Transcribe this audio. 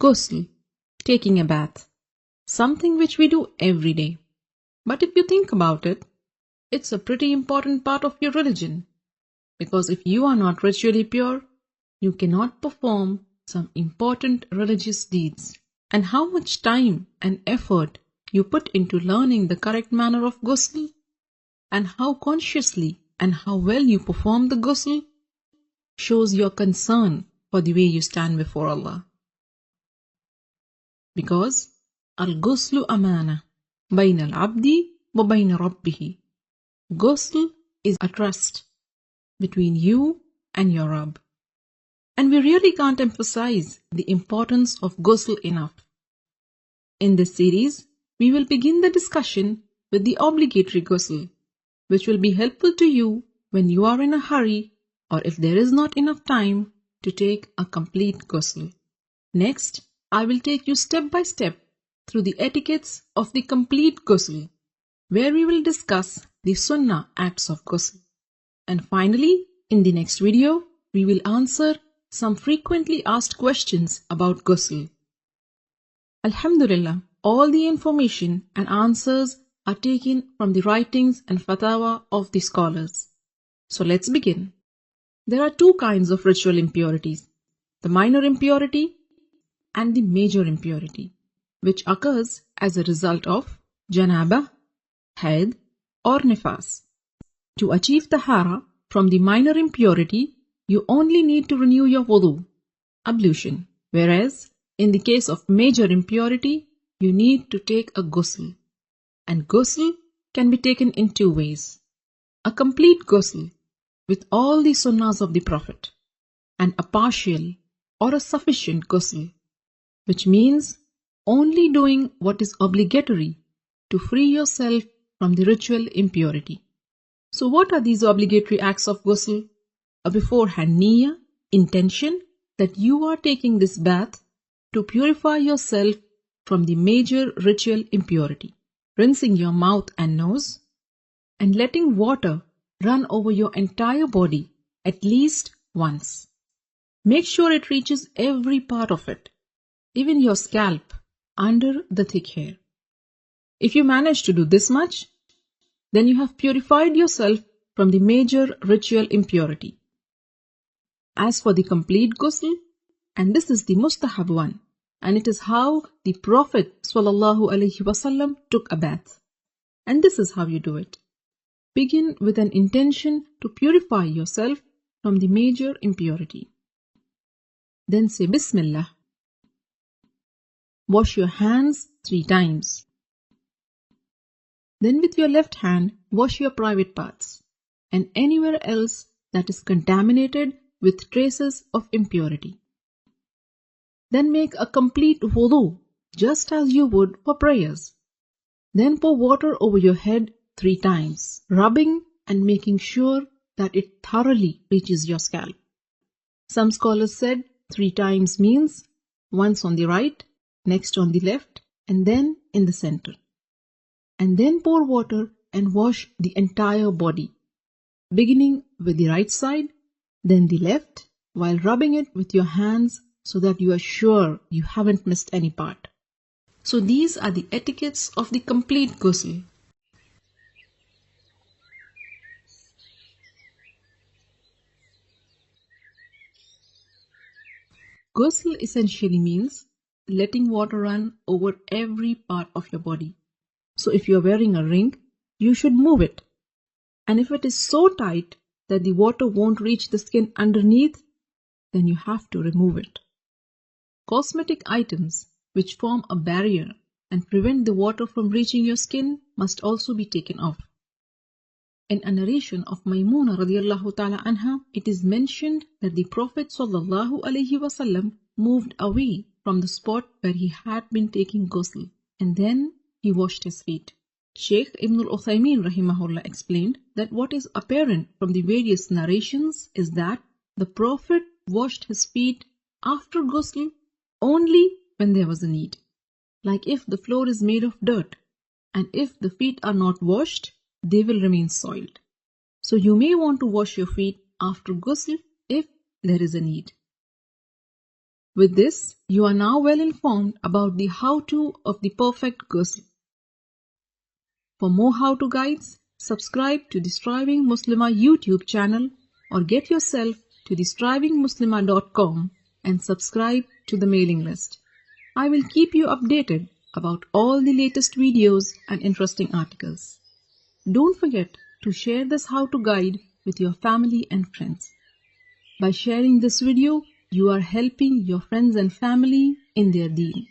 Ghusl, taking a bath, something which we do every day. But if you think about it, it's a pretty important part of your religion. Because if you are not ritually pure, you cannot perform some important religious deeds. And how much time and effort you put into learning the correct manner of ghusl, and how consciously and how well you perform the ghusl, shows your concern for the way you stand before Allah. Because al-ghuslu amana bayna al-abdi wa bayna rabbihi. Ghusl is a trust between you and your Rabb. And we really can't emphasize the importance of ghusl enough. In this series, we will begin the discussion with the obligatory ghusl, which will be helpful to you when you are in a hurry or if there is not enough time to take a complete ghusl. Next, I will take you step by step through the etiquettes of the complete ghusl, where we will discuss the sunnah acts of ghusl. And finally, in the next video, we will answer some frequently asked questions about ghusl. Alhamdulillah, all the information and answers are taken from the writings and fatwa of the scholars. So let's begin. There are two kinds of ritual impurities, the minor impurity and the major impurity, which occurs as a result of janabah, haid or nifas. To achieve tahara from the minor impurity, you only need to renew your wudu, ablution, whereas in the case of major impurity, you need to take a ghusl. And ghusl can be taken in two ways. A complete ghusl with all the sunnahs of the Prophet, and a partial or a sufficient ghusl, which means only doing what is obligatory to free yourself from the ritual impurity. So what are these obligatory acts of ghusl? A beforehand niyyah, intention that you are taking this bath to purify yourself from the major ritual impurity. Rinsing your mouth and nose and letting water run over your entire body at least once. Make sure it reaches every part of it, even your scalp under the thick hair. If you manage to do this much, then you have purified yourself from the major ritual impurity. As for the complete ghusl, and this is the mustahab one, and it is how the Prophet ﷺ took a bath. And this is how you do it. Begin with an intention to purify yourself from the major impurity. Then say Bismillah. Wash your hands 3 times. Then with your left hand, wash your private parts and anywhere else that is contaminated with traces of impurity. Then make a complete wudu, just as you would for prayers. Then pour water over your head 3 times, rubbing and making sure that it thoroughly reaches your scalp. Some scholars said 3 times means once on the right, next on the left, and then in the center. And then pour water and wash the entire body, beginning with the right side, then the left, while rubbing it with your hands so that you are sure you haven't missed any part. So these are the etiquettes of the complete ghusl. Ghusl essentially means letting water run over every part of your body. So if you are wearing a ring, you should move it. And if it is so tight that the water won't reach the skin underneath, then you have to remove it. Cosmetic items which form a barrier and prevent the water from reaching your skin must also be taken off. In a narration of Maymuna radiallahu ta'ala anha, it is mentioned that the Prophet sallallahu alaihi wasallam moved away from the spot where he had been taking ghusl, and then he washed his feet. Shaykh Ibn al-Uthaymeen rahimahullah explained that what is apparent from the various narrations is that the Prophet washed his feet after ghusl only when there was a need. Like if the floor is made of dirt, and if the feet are not washed, they will remain soiled. So you may want to wash your feet after ghusl if there is a need. With this, you are now well informed about the how-to of the perfect ghusl. For more how-to guides, subscribe to the Striving Muslimah YouTube channel or get yourself to the strivingmuslimah.com and subscribe to the mailing list. I will keep you updated about all the latest videos and interesting articles. Don't forget to share this how-to guide with your family and friends. By sharing this video, you are helping your friends and family in their deen.